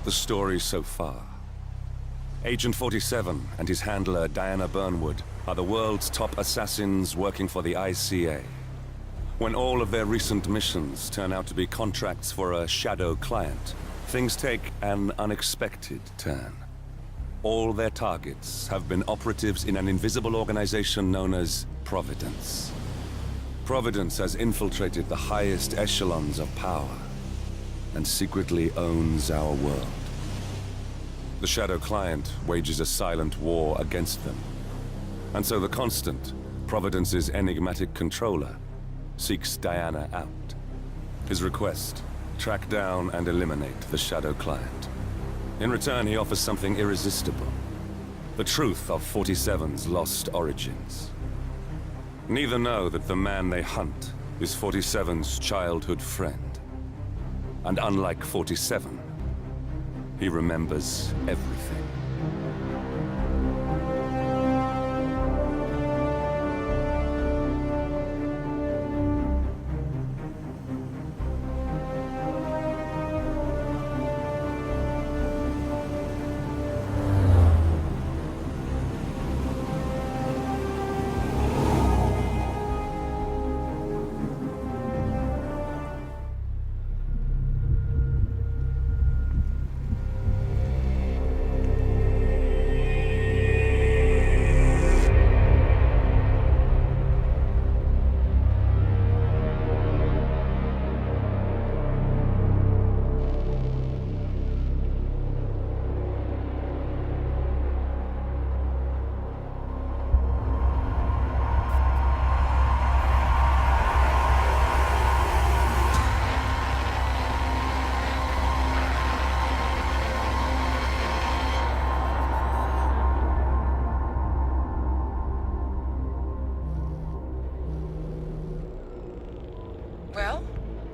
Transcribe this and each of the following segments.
the story so far. Agent 47 and his handler Diana Burnwood are the world's top assassins working for the ICA. When all of their recent missions turn out to be contracts for a shadow client, things take an unexpected turn. All their targets have been operatives in an invisible organization known as Providence. Providence has infiltrated the highest echelons of power and secretly owns our world. The shadow client wages a silent war against them. And so the Constant, Providence's enigmatic controller, seeks Diana out. His request: track down and eliminate the shadow client. In return, he offers something irresistible: the truth of 47's lost origins. Neither know that the man they hunt is 47's childhood friend. And unlike 47, he remembers everything. Well,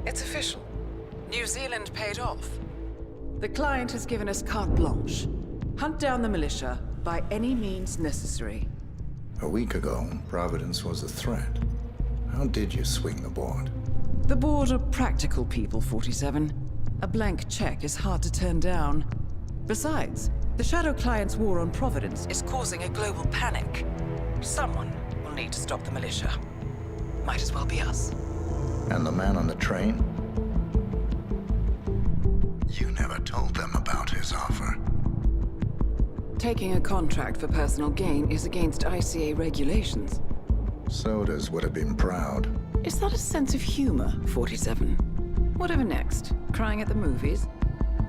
it's official. New Zealand paid off. The client has given us carte blanche. Hunt down the militia by any means necessary. A week ago, Providence was a threat. How did you swing the board? The board are practical people, 47. A blank check is hard to turn down. Besides, the shadow client's war on Providence is causing a global panic. Someone will need to stop the militia. Might as well be us. And the man on the train? You never told them about his offer. Taking a contract for personal gain is against ICA regulations. Sodas would have been proud. Is that a sense of humor, 47? Whatever next? Crying at the movies?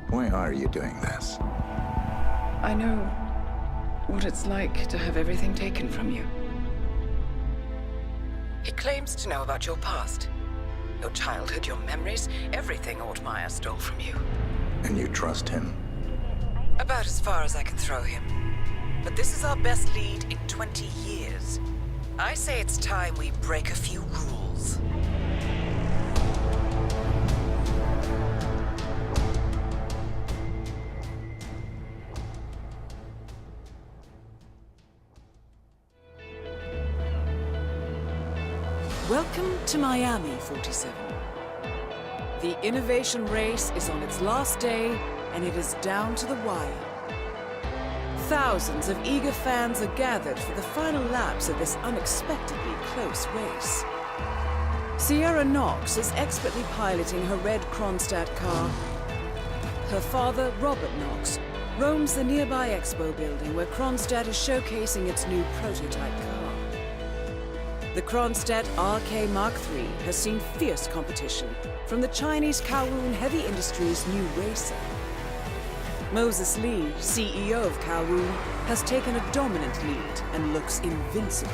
Why are you doing this? I know what it's like to have everything taken from you. He claims to know about your past. Your childhood, your memories, everything Ortmeyer stole from you. And you trust him? About as far as I can throw him. But this is our best lead in 20 years. I say it's time we break a few rules. Welcome to Miami, 47. The innovation race is on its last day, and it is down to the wire. Thousands of eager fans are gathered for the final laps of this unexpectedly close race. Sierra Knox is expertly piloting her red Kronstadt car. Her father, Robert Knox, roams the nearby expo building where Kronstadt is showcasing its new prototype car. The Kronstadt RK Mark III has seen fierce competition from the Chinese Kowloon Heavy Industries' new racer. Moses Lee, CEO of Kowloon, has taken a dominant lead and looks invincible.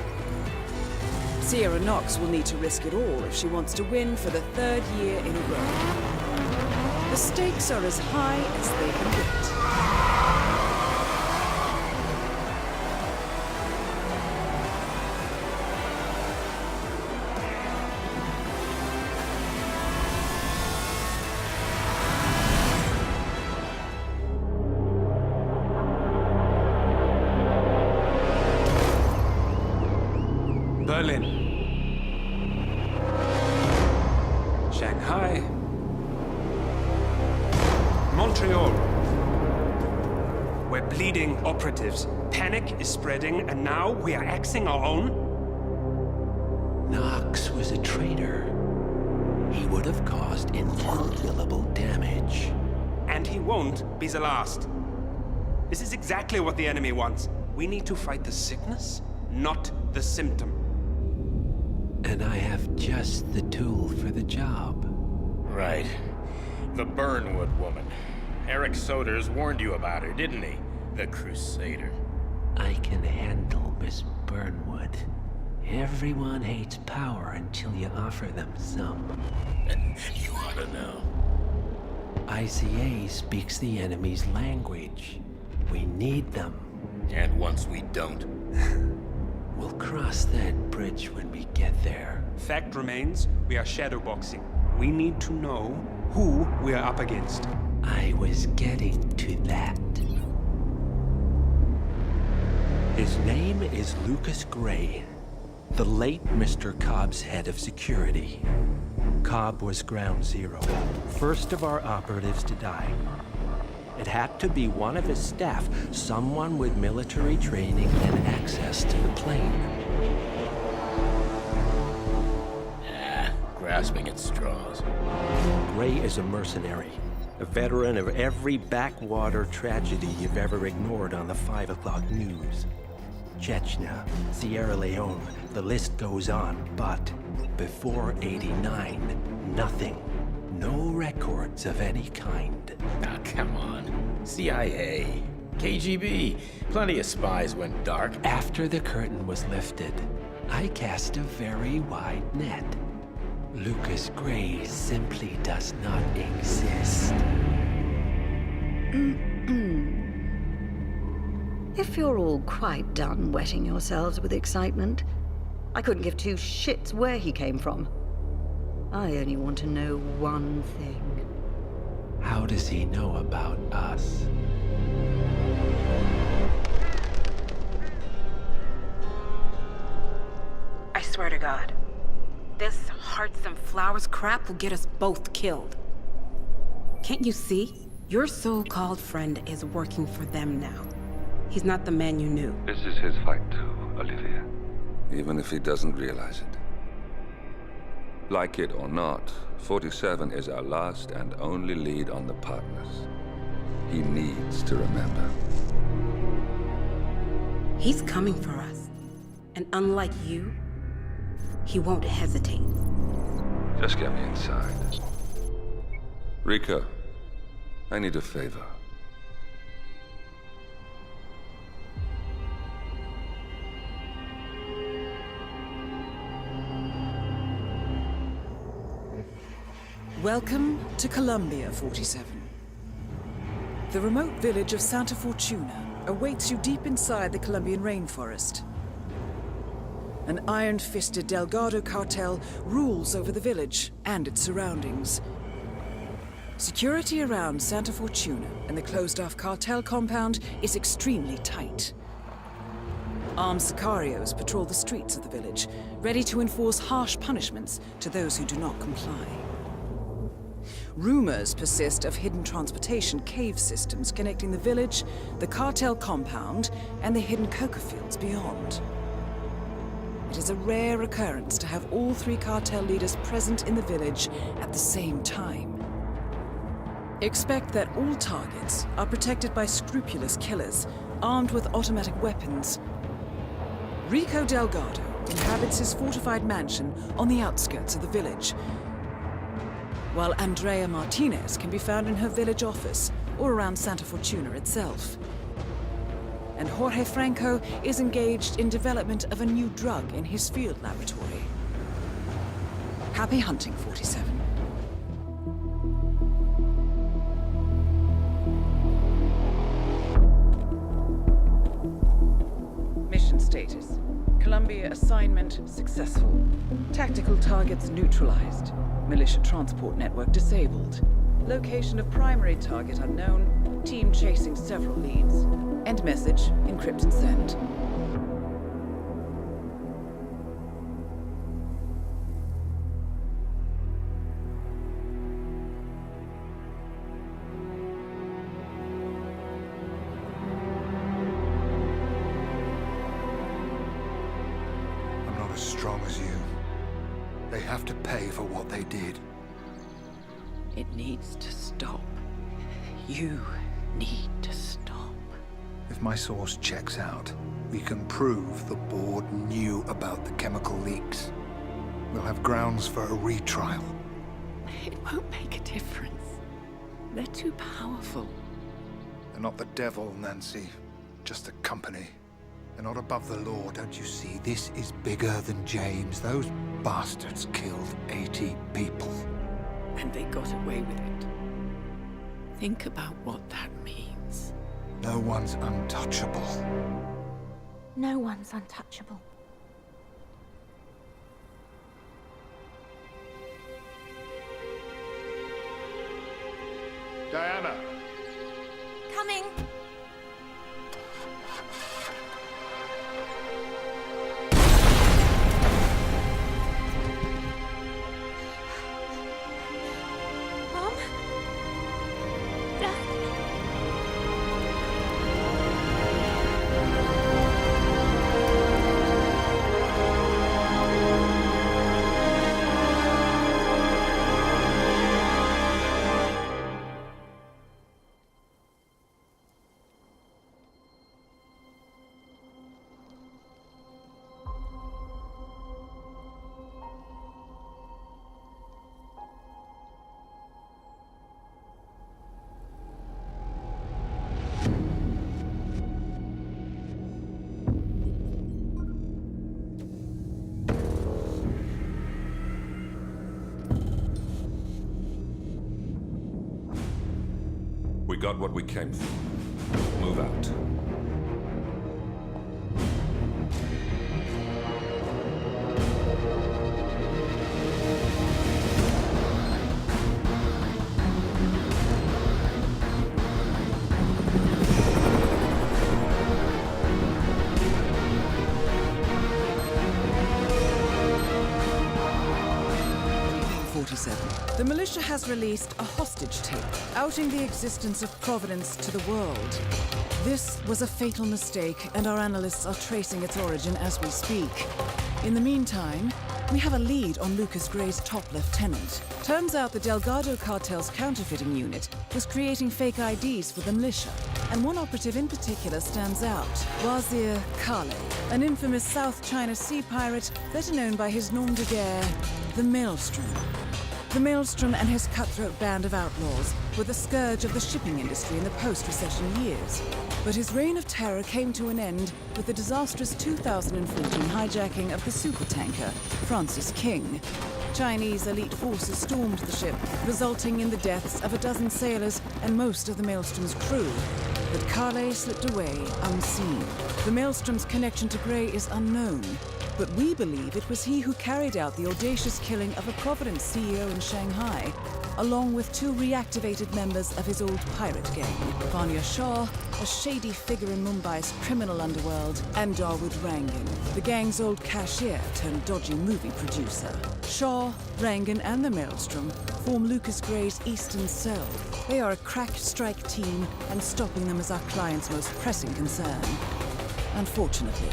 Sierra Knox will need to risk it all if she wants to win for the third year in a row. The stakes are as high as they can get. Berlin, Shanghai, Montreal, We're bleeding operatives. Panic is spreading, and now we are axing our own? Knox was a traitor. He would have caused incalculable damage. And he won't be the last. This is exactly what the enemy wants. We need to fight the sickness, not the symptom. And I have just the tool for the job. Right. The Burnwood woman. Eric Soders warned you about her, didn't he? The Crusader. I can handle Miss Burnwood. Everyone hates power until you offer them some. You ought to know. ICA speaks the enemy's language. We need them. And once we don't, We'll cross that bridge when we get there. Fact remains, we are shadowboxing. We need to know who we are up against. I was getting to that. His name is Lucas Gray, the late Mr. Cobb's head of security. Cobb was ground zero, first of our operatives to die. It had to be one of his staff, someone with military training and access to the plane. grasping at straws. Gray is a mercenary, a veteran of every backwater tragedy you've ever ignored on the 5 o'clock news. Chechnya, Sierra Leone, the list goes on, but before '89, nothing. No records of any kind. Ah, come on. CIA, KGB, plenty of spies went dark. After the curtain was lifted, I cast a very wide net. Lucas Gray simply does not exist. If you're all quite done wetting yourselves with excitement, I couldn't give two shits where he came from. I only want to know one thing. How does he know about us? I swear to God, this hearts and flowers crap will get us both killed. Can't you see? Your so-called friend is working for them now. He's not the man you knew. This is his fight too, Olivia. Even if he doesn't realize it. Like it or not, 47 is our last and only lead on the partners. He needs to remember. He's coming for us. And unlike you, he won't hesitate. Just get me inside. Rico, I need a favor. Welcome to Columbia, 47. The remote village of Santa Fortuna awaits you deep inside the Colombian rainforest. An iron-fisted Delgado cartel rules over the village and its surroundings. Security around Santa Fortuna and the closed-off cartel compound is extremely tight. Armed sicarios patrol the streets of the village, ready to enforce harsh punishments to those who do not comply. Rumors persist of hidden transportation cave systems connecting the village, the cartel compound, and the hidden coca fields beyond. It is a rare occurrence to have all three cartel leaders present in the village at the same time. Expect that all targets are protected by scrupulous killers, armed with automatic weapons. Rico Delgado inhabits his fortified mansion on the outskirts of the village, while Andrea Martinez can be found in her village office or around Santa Fortuna itself. And Jorge Franco is engaged in development of a new drug in his field laboratory. Happy hunting, 47. Mission status. Columbia assignment successful. Tactical targets neutralized. Militia transport network disabled. Location of primary target unknown. Team chasing several leads. End message, encrypt and send. strong as you. They have to pay for what they did. It needs to stop. You need to stop. If my source checks out, we can prove the board knew about the chemical leaks. We'll have grounds for a retrial. It won't make a difference. They're too powerful. They're not the devil, Nancy. Just a company. They're not above the law, don't you see? This is bigger than James. Those bastards killed 80 people. And they got away with it. Think about what that means. No one's untouchable. No one's untouchable. Diana! Coming! Mom? Dad? We got what we came for. Move out. The militia has released a hostage tape, outing the existence of Providence to the world. This was a fatal mistake, and our analysts are tracing its origin as we speak. In the meantime, we have a lead on Lucas Gray's top lieutenant. Turns out the Delgado cartel's counterfeiting unit was creating fake IDs for the militia, and one operative in particular stands out, Wazir Kale, an infamous South China Sea pirate better known by his nom de guerre, the Maelstrom. The Maelstrom and his cutthroat band of outlaws were the scourge of the shipping industry in the post-recession years. But his reign of terror came to an end with the disastrous 2014 hijacking of the supertanker, Francis King. Chinese elite forces stormed the ship, resulting in the deaths of a dozen sailors and most of the Maelstrom's crew. But Kale slipped away unseen. The Maelstrom's connection to Gray is unknown, but we believe it was he who carried out the audacious killing of a Providence CEO in Shanghai, along with two reactivated members of his old pirate gang, Vanya Shah, a shady figure in Mumbai's criminal underworld, and Dawood Rangan, the gang's old cashier turned dodgy movie producer. Shah, Rangan, and the Maelstrom form Lucas Gray's Eastern Cell. They are a crack strike team, and stopping them is our client's most pressing concern. Unfortunately,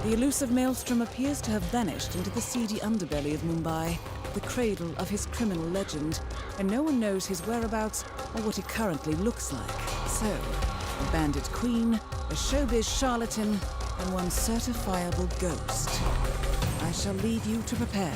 the elusive Maelstrom appears to have vanished into the seedy underbelly of Mumbai, the cradle of his criminal legend, and no one knows his whereabouts or what he currently looks like. So, a bandit queen, a showbiz charlatan, and one certifiable ghost. I shall leave you to prepare.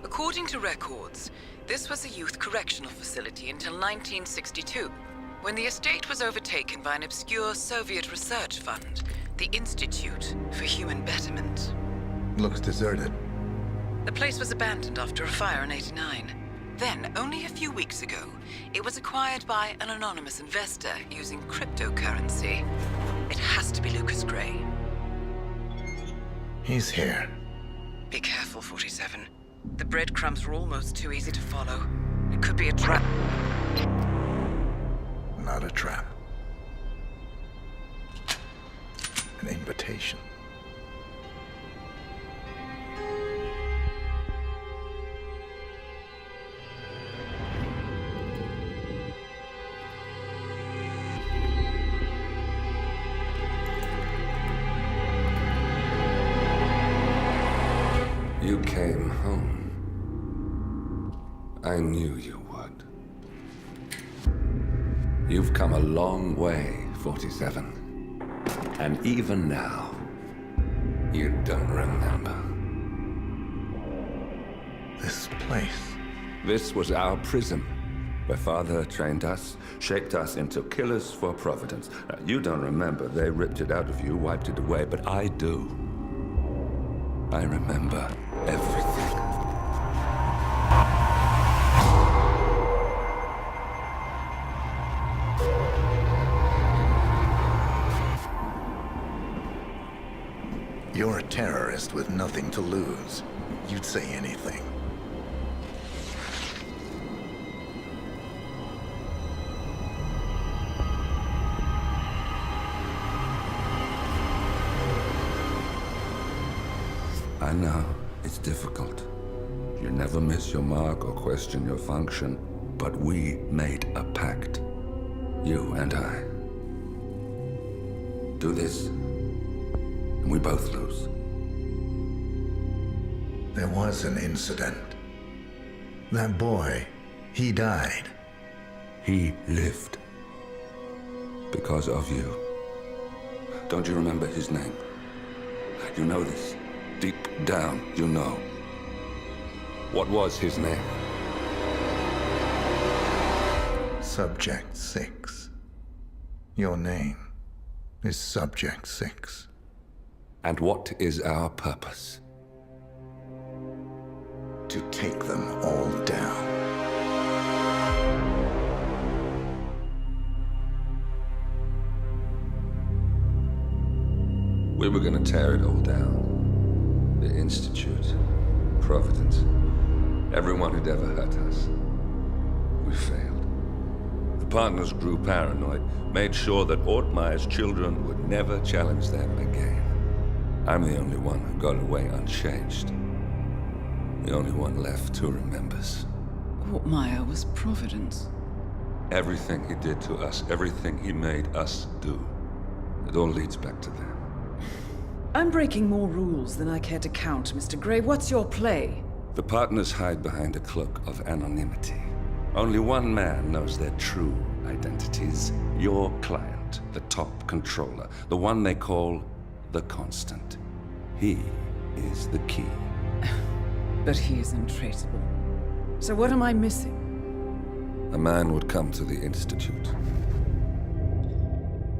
According to records, this was a youth correctional facility until 1962, when the estate was overtaken by an obscure Soviet research fund, the Institute for Human Betterment. Looks deserted. The place was abandoned after a fire in '89. Then, only a few weeks ago, it was acquired by an anonymous investor using cryptocurrency. It has to be Lucas Gray. He's here. Be careful, 47. The breadcrumbs were almost too easy to follow. It could be a trap. Not a trap. An invitation. You came home. I knew you would. You've come a long way, 47. And even now, you don't remember. This place. This was our prison, where Father trained us, shaped us into killers for Providence. Now, you don't remember. They ripped it out of you, wiped it away, but I do. I remember everything. You're a terrorist with nothing to lose. You'd say anything. I know, it's difficult. You never miss your mark or question your function, but we made a pact. You and I. Do this, and we both lose. There was an incident. That boy, he died. He lived. Because of you. Don't you remember his name? You know this. Deep down, you know. What was his name? Subject 6. Your name is Subject 6. And what is our purpose? To take them all down. We were gonna tear it all down. The Institute, Providence, everyone who'd ever hurt us. We failed. The partners grew paranoid, made sure that Ortmeyer's children would never challenge them again. I'm the only one who got away unchanged. The only one left who remembers. Ortmeyer was Providence. Everything he did to us, everything he made us do, it all leads back to them. I'm breaking more rules than I care to count, Mr. Gray. What's your play? The partners hide behind a cloak of anonymity. Only one man knows their true identities. Your client, the top controller, the one they call the Constant. He is the key. But he is untraceable. So what am I missing? A man would come to the Institute.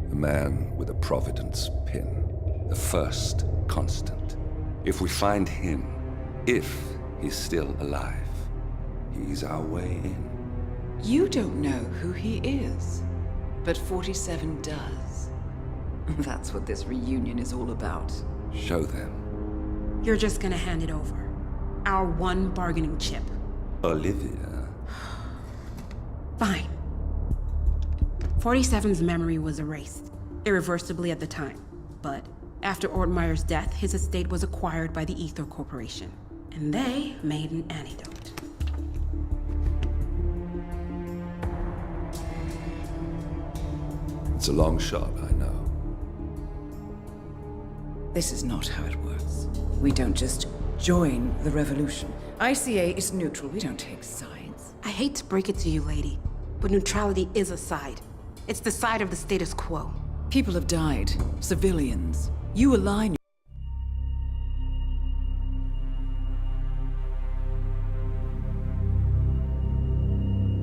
A man with a Providence pin. The first Constant. If we find him, if he's still alive, he's our way in. You don't know who he is, but 47 does. That's what this reunion is all about. Show them. You're just gonna hand it over. Our one bargaining chip. Olivia. Fine. 47's memory was erased, irreversibly at the time. But after Ortmeyer's death, his estate was acquired by the Ether Corporation. And they made an antidote. It's a long shot, I know. This is not how it works. We don't just join the revolution. ICA is neutral. We don't take sides. I hate to break it to you, lady, but neutrality is a side. It's the side of the status quo. People have died. Civilians. You align.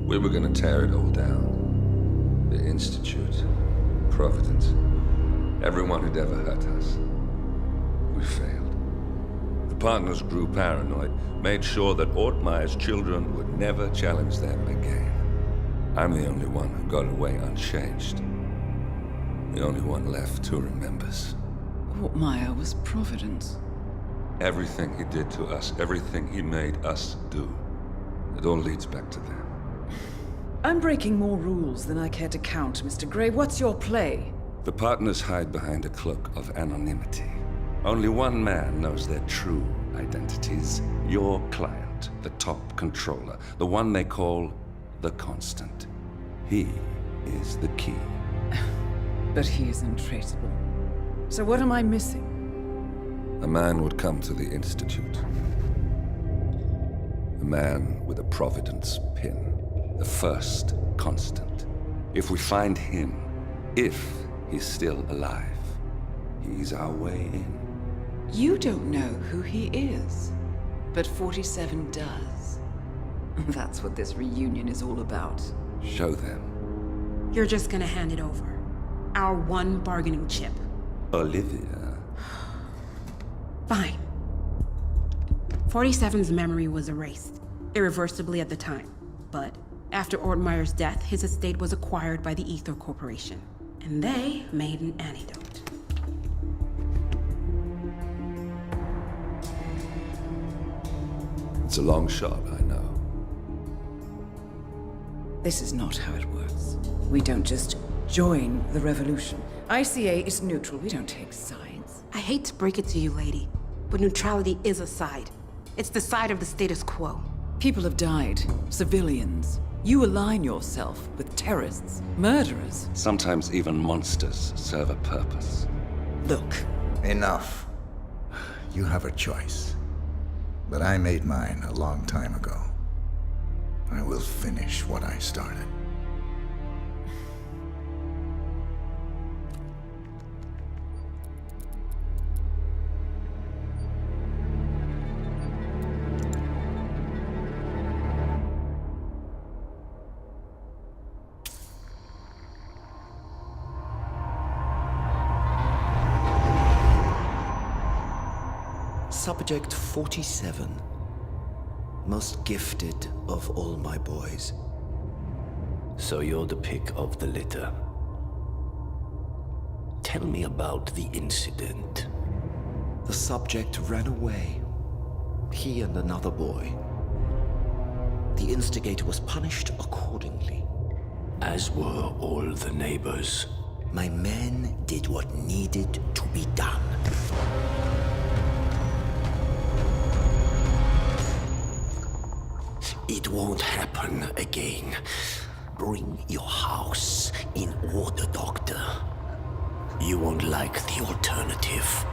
We were gonna tear it all down. The Institute, Providence, everyone who'd ever hurt us. We failed. The partners grew paranoid, made sure that Ortmeyer's children would never challenge them again. I'm the only one who got away unchanged. The only one left who remembers. Ortmeyer was Providence. Everything he did to us, everything he made us do, it all leads back to them. I'm breaking more rules than I care to count, Mr. Gray. What's your play? The partners hide behind a cloak of anonymity. Only one man knows their true identities. Your client, the top controller, the one they call the Constant. He is the key. But he is untraceable. So what am I missing? A man would come to the Institute. The man with a Providence pin. The first constant. If we find him, if he's still alive, he's our way in. You don't know who he is, but 47 does. That's what this reunion is all about. Show them. You're just gonna hand it over. Our one bargaining chip. Olivia. Fine. 47's memory was erased, irreversibly at the time. But after Ortmeyer's death, his estate was acquired by the Ether Corporation. And they made an antidote. It's a long shot, I know. This is not how it works. We don't just join the revolution. ICA is neutral. We don't take sides. I hate to break it to you, lady, but neutrality is a side. It's the side of the status quo. People have died. Civilians. You align yourself with terrorists, murderers. Sometimes even monsters serve a purpose. Look. Enough. You have a choice. But I made mine a long time ago. I will finish what I started. Subject 47. Most gifted of all my boys. So you're the pick of the litter. Tell me about the incident. The subject ran away. He and another boy. The instigator was punished accordingly. As were all the neighbors. My men did what needed to be done. It won't happen again. Bring your house in order, Doctor. You won't like the alternative.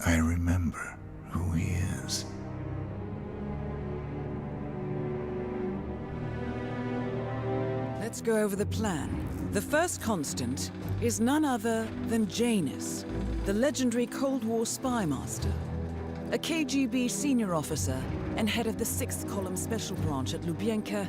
I remember who he is. Let's go over the plan. The first constant is none other than Janus, the legendary Cold War spy master. A KGB senior officer and head of the 6th Column Special Branch at Lubyanka,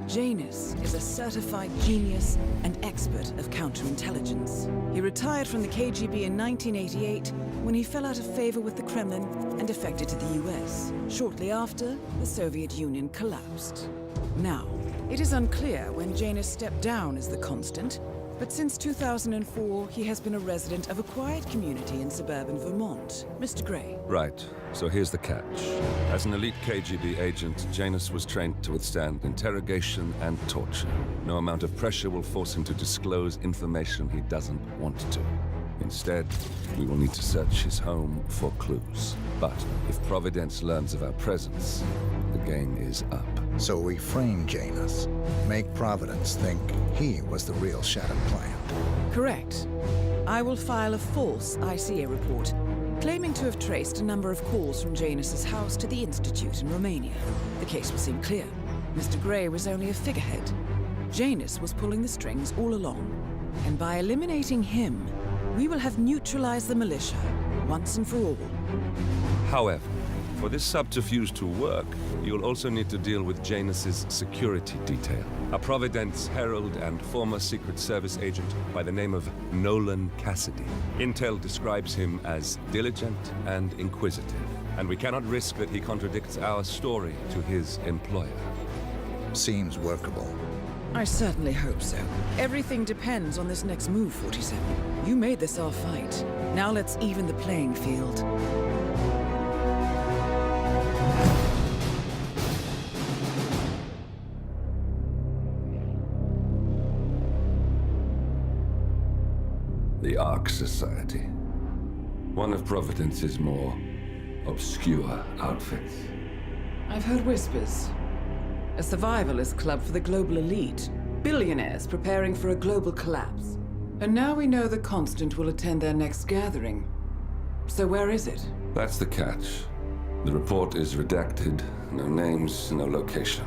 Janus is a certified genius and expert of counterintelligence. He retired from the KGB in 1988 when he fell out of favor with the Kremlin and defected to the US. Shortly after, the Soviet Union collapsed. Now, it is unclear when Janus stepped down as the constant, but since 2004, he has been a resident of a quiet community in suburban Vermont. Mr. Gray. Right. So here's the catch. As an elite KGB agent, Janus was trained to withstand interrogation and torture. No amount of pressure will force him to disclose information he doesn't want to. Instead, we will need to search his home for clues. But if Providence learns of our presence, the game is up. So we frame Janus, make Providence think he was the real Shattered client. Correct. I will file a false ICA report, claiming to have traced a number of calls from Janus's house to the Institute in Romania. The case will seem clear. Mr. Gray was only a figurehead. Janus was pulling the strings all along. And by eliminating him, we will have neutralized the militia, once and for all. However, for this subterfuge to work, you'll also need to deal with Janus's security detail. A Providence herald and former Secret Service agent by the name of Nolan Cassidy. Intel describes him as diligent and inquisitive, and we cannot risk that he contradicts our story to his employer. Seems workable. I certainly hope so. Everything depends on this next move, 47. You made this our fight. Now let's even the playing field. The Ark Society. One of Providence's more obscure outfits. I've heard whispers. A survivalist club for the global elite. Billionaires preparing for a global collapse. And now we know the Constant will attend their next gathering. So where is it? That's the catch. The report is redacted. No names, no location.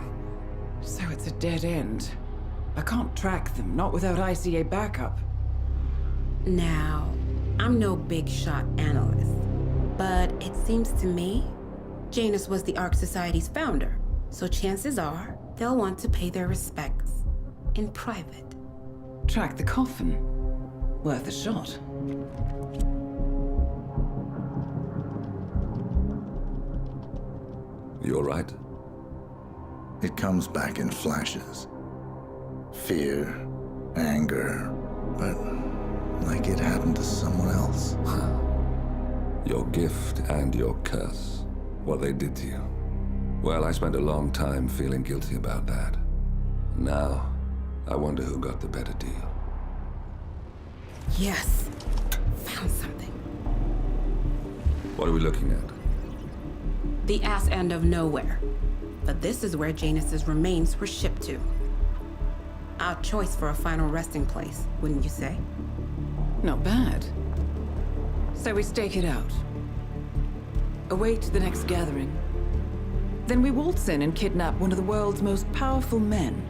So it's a dead end. I can't track them, not without ICA backup. Now, I'm no big shot analyst, but it seems to me Janus was the Ark Society's founder, so chances are they'll want to pay their respects in private. Track the coffin. Worth a shot. You all right? It comes back in flashes. Fear, anger, but like it happened to someone else. Your gift and your curse. What they did to you. Well, I spent a long time feeling guilty about that. Now, I wonder who got the better deal. Yes, found something. What are we looking at? The ass end of nowhere. But this is where Janus's remains were shipped to. Our choice for a final resting place, wouldn't you say? Not bad. So we stake it out. Await the next gathering. Then we waltz in and kidnap one of the world's most powerful men.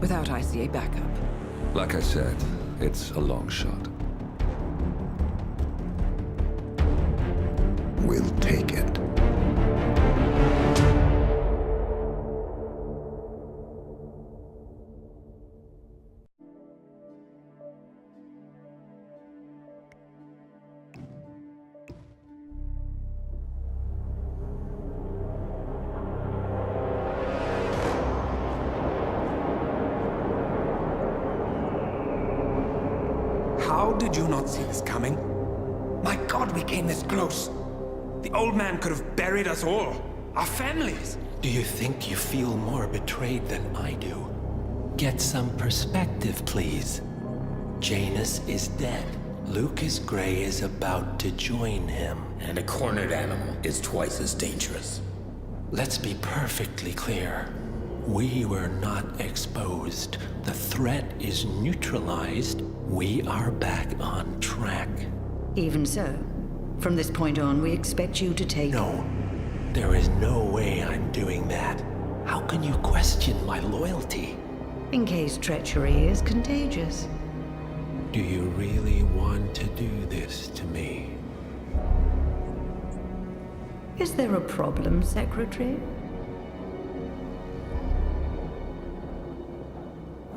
Without ICA backup. Like I said, it's a long shot. We'll take it. How did you not see this coming? My God, we came this close. The old man could have buried us all. Our families. Do you think you feel more betrayed than I do? Get some perspective, please. Janus is dead. Lucas Gray is about to join him. And a cornered animal is twice as dangerous. Let's be perfectly clear. We were not exposed. The threat is neutralized. We are back on track. Even so, from this point on, we expect you to take... No, there is no way I'm doing that. How can you question my loyalty? In case treachery is contagious. Do you really want to do this to me? Is there a problem, Secretary?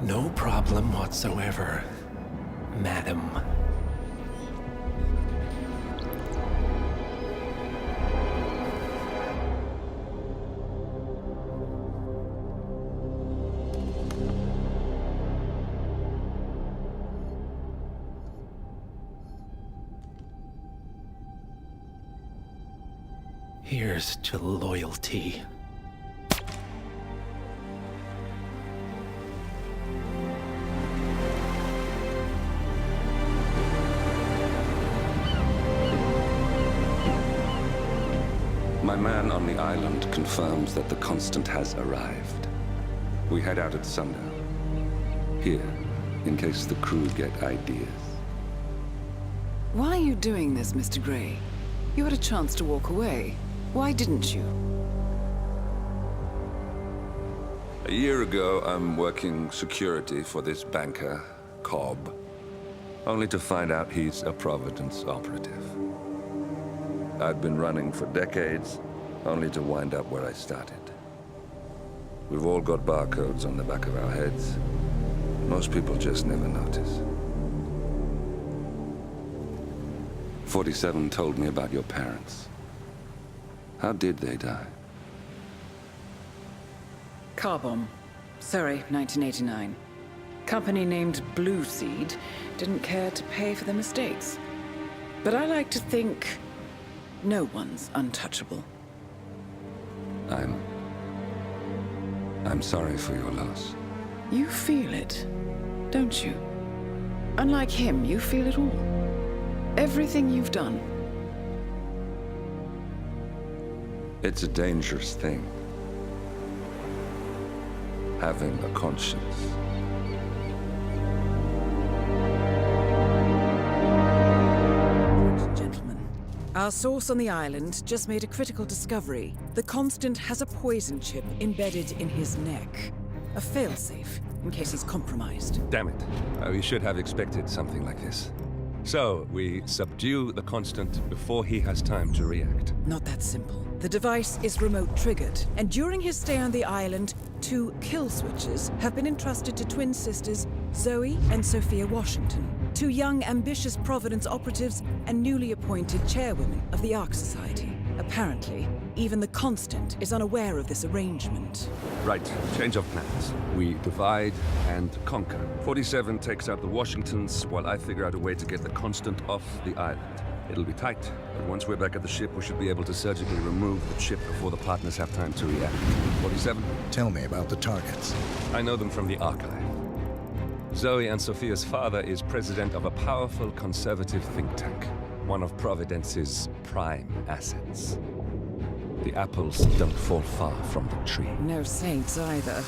No problem whatsoever, madam. Here's to loyalty. My man on the island confirms that the Constant has arrived. We head out at sundown. Here, in case the crew get ideas. Why are you doing this, Mr. Gray? You had a chance to walk away. Why didn't you? A year ago, I'm working security for this banker, Cobb. Only to find out he's a Providence operative. I'd been running for decades, only to wind up where I started. We've all got barcodes on the back of our heads. Most people just never notice. 47 told me about your parents. How did they die? Car bomb. Surrey, 1989. Company named Blue Seed didn't care to pay for the mistakes. But I like to think no one's untouchable. I'm sorry for your loss. You feel it, don't you? Unlike him, you feel it all. Everything you've done. It's a dangerous thing. having a conscience. Gentlemen, our source on the island just made a critical discovery. The Constant has a poison chip embedded in his neck. A failsafe, in case he's compromised. Damn it. We should have expected something like this. So, we subdue the Constant before he has time to react. Not that simple. The device is remote triggered, and during his stay on the island, 2 kill switches have been entrusted to twin sisters Zoe and Sophia Washington, 2 young, ambitious Providence operatives and newly appointed chairwomen of the Ark Society. Apparently, even the Constant is unaware of this arrangement. Right, change of plans. We divide and conquer. 47 takes out the Washingtons, while I figure out a way to get the Constant off the island. It'll be tight, but once we're back at the ship, we should be able to surgically remove the chip before the partners have time to react. 47? Tell me about the targets. I know them from the archive. Zoe and Sophia's father is president of a powerful conservative think tank, one of Providence's prime assets. The apples don't fall far from the tree. No saints either.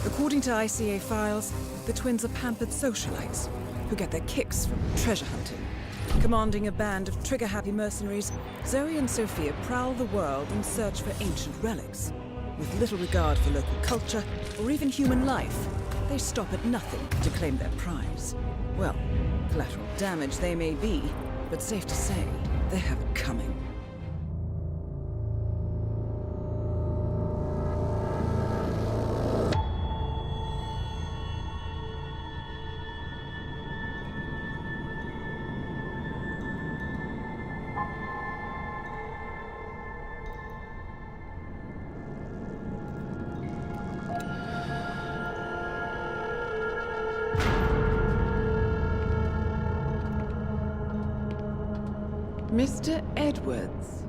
According to ICA files, the twins are pampered socialites who get their kicks from treasure hunting. Commanding a band of trigger-happy mercenaries, Zoe and Sophia prowl the world in search for ancient relics. With little regard for local culture or even human life, they stop at nothing to claim their prize. Well, collateral damage they may be, but safe to say, they have it coming. Mr. Edwards,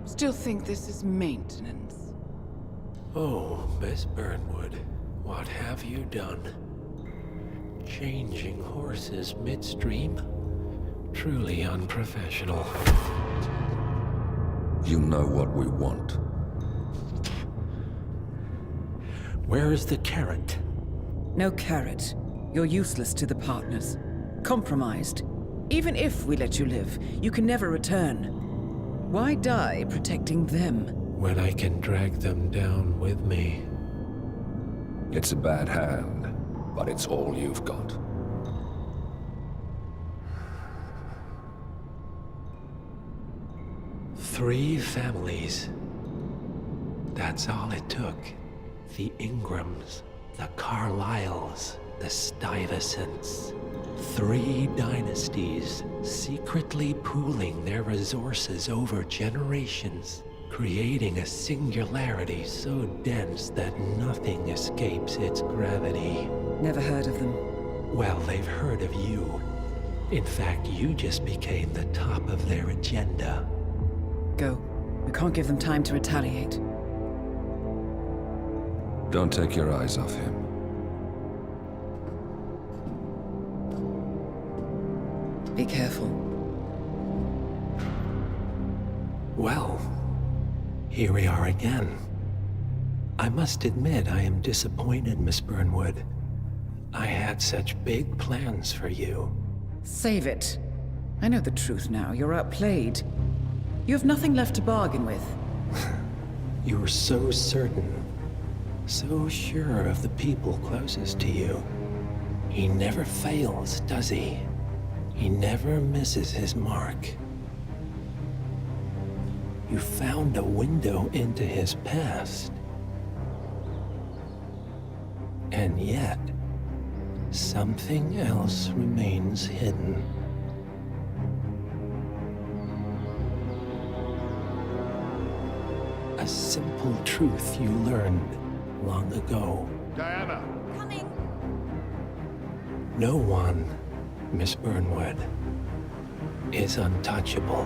still think this is maintenance? Oh, Miss Burnwood, what have you done? Changing horses midstream? Truly unprofessional. You know what we want. Where is the carrot? No carrot. You're useless to the partners. Compromised. Even if we let you live, you can never return. Why die protecting them? When I can drag them down with me. It's a bad hand, but it's all you've got. Three families. That's all it took. The Ingrams, the Carlyles, the Stuyvesants. 3 dynasties, secretly pooling their resources over generations, creating a singularity so dense that nothing escapes its gravity. Never heard of them. Well, they've heard of you. In fact, you just became the top of their agenda. Go. We can't give them time to retaliate. Don't take your eyes off him. Be careful. Well, here we are again. I must admit I am disappointed, Miss Burnwood. I had such big plans for you. Save it. I know the truth now. You're outplayed. You have nothing left to bargain with. You were so certain, so sure of the people closest to you. He never fails, does he? He never misses his mark. You found a window into his past. And yet, something else remains hidden. A simple truth you learned long ago. Diana! Coming! No one, Miss Burnwood, is untouchable.